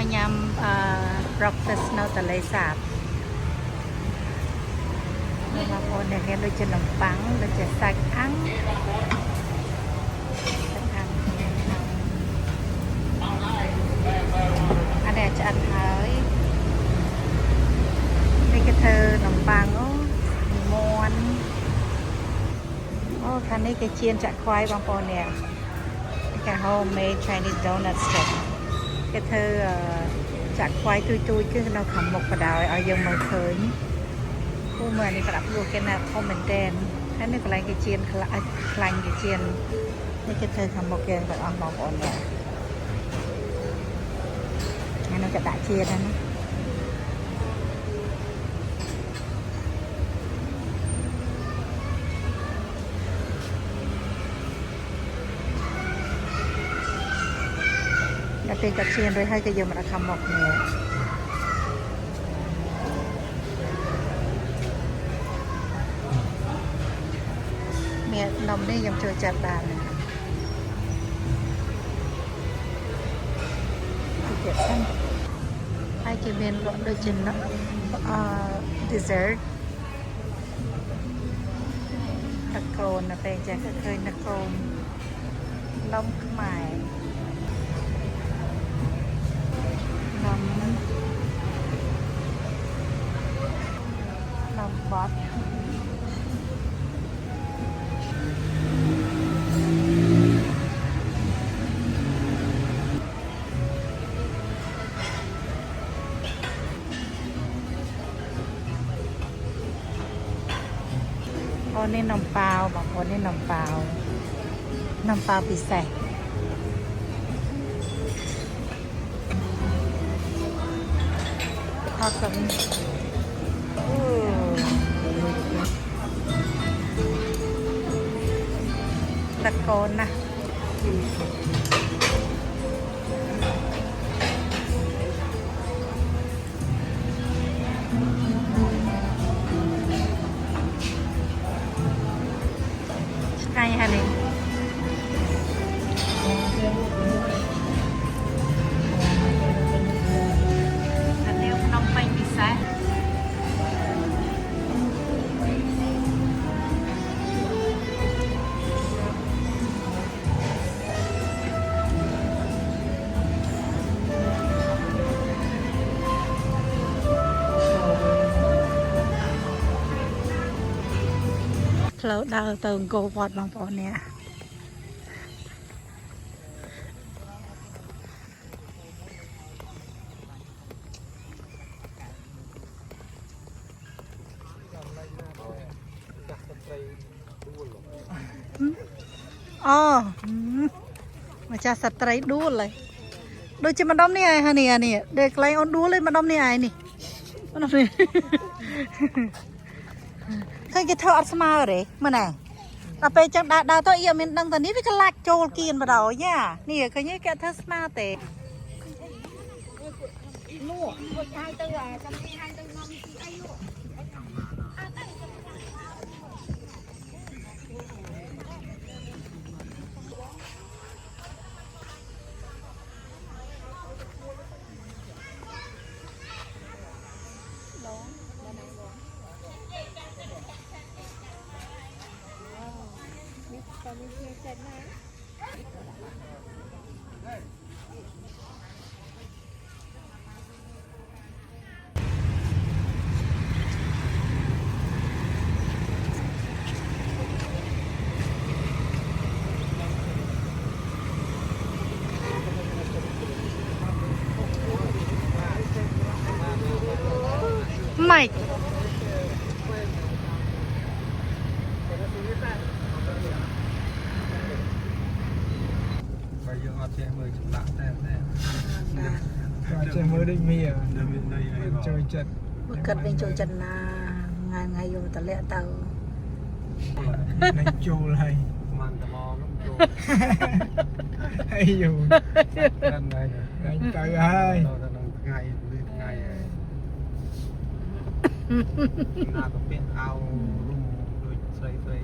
มาย้ำbreakfast នៅតលេសាបបងប្អូនអ្នកដូចជានំប៉័ងដូចជាសាច់អាំងអានេះឆ្អិនហើយនេះគេធ្វើនំប៉័ងអូមាន់អូខាងនេះគេចៀនចាក់ខ្វាយបងប្អូននេះគេ homemade Chinese donut set គេធ្វើចាក់ខ្វាយទួយគឺនៅខាងមុខបដ ாய் ឲ្យយើងមើលឃើញគូមើលនេះប្រដាប់លក់គេណាធំមែនតើហើយនេះកន្លែងគេចៀនខ្លាញ់គេចៀននេះគេធ្វើខាងមុខគេទាំងអស់បងប្អូននេះហើយនៅគេដាក់ចៀនហ្នឹងតែពេលកាត់ឈៀនរួចហើយក៏យកមកដាក់ខាងមុខនេះមាននំនេះខ្ញុំចូលចិត្តបានទៀតហ្នឹងហើយគេមានលក់ដូចជាdessert តកូននៅពេលចាស់ក៏ឃើញតកូននំខ្មែរនំបត់អូនេះនំប៉ាវបងប្អូននេះនំប៉ាវពិសេសថតទៅតកូនណាឆ្ងាញ់ហើយនេះផ្លូវដើរទៅអង្គរវត្តបងប្អូននេះអូម្ចាស់ស្ត្រីដួលហើយដូចជាម្ដុំនេះហើយនេះដែលកន្លែងអូនដួលឯងម្ដុំនេះឯងនេះម្ដុំនេះឃើញគេធ្វើអត់ស្មើទេមើលណែដល់ពេលចឹងដើរទៅអ៊ីមានដឹងតែនេះវាក្លាច់ចូលគៀនបដ ாய் យ៉ានេះឃើញគេធ្វើស្មើទេនោះហើយទៅចាំនេះហើយទៅនាំពីអីនោះម៉េចបើយើងអត់ចេះមើលចម្លាក់តែគាត់ចេះមើលដូចមាចូលចិត្តគិតវិញចូលចិត្តណាថ្ងៃយកតលាក់ទៅនឹងចូលហើយមិនតមកចូលហើយយូរដល់ហើយទៅហើយថ្ងៃហើយណាក៏ពាក់អាវរុំដូចស្រីទៅ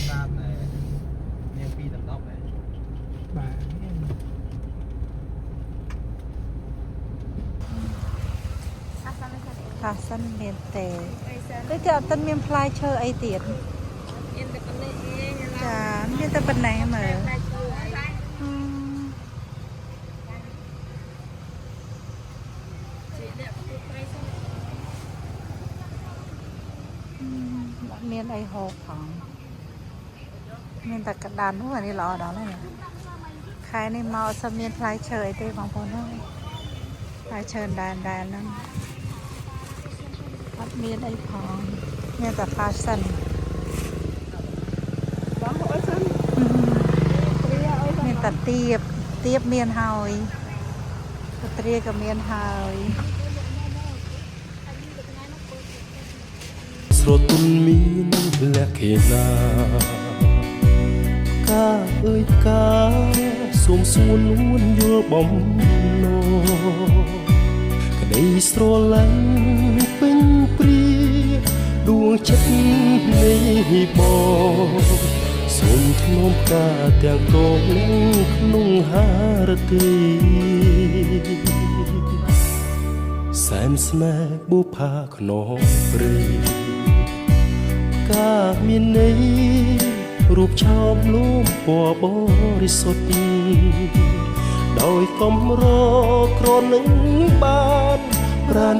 តាមមានពីតំណប់ដែរបាទ fashion មានទេដូចតែអត់ទាន់មានផ្លែឈើអីទៀតចាមានតែប៉ុណ្ណេះមើលមានអីហូបផងមានតែកដាននោះអានេះល្អដល់ហើយខែនេះមកអត់មានផ្លែឈើអីទេបងប្អូនអើយផ្លែឈើដែនហ្នឹងអត់មានអីផងមានតែ fashion មានតែទៀបមានហើយត្រាក៏មានហើយស្រទន់មានលក្ខណៈកាអើយកាសូមសួននួនយល់បំណងក្តីស្រឡាញ់ពេញព្រាដួងចិត្តនេះបងសូមធ្នមការទាំងកងក្នុងហារទីសែនស្នេហ៍បុផាខ្នងព្រៃការមានន័យរូបឆោមលូមពណ៌បរិសុទ្ធដោយកំរក្រនឹងបានប្រាន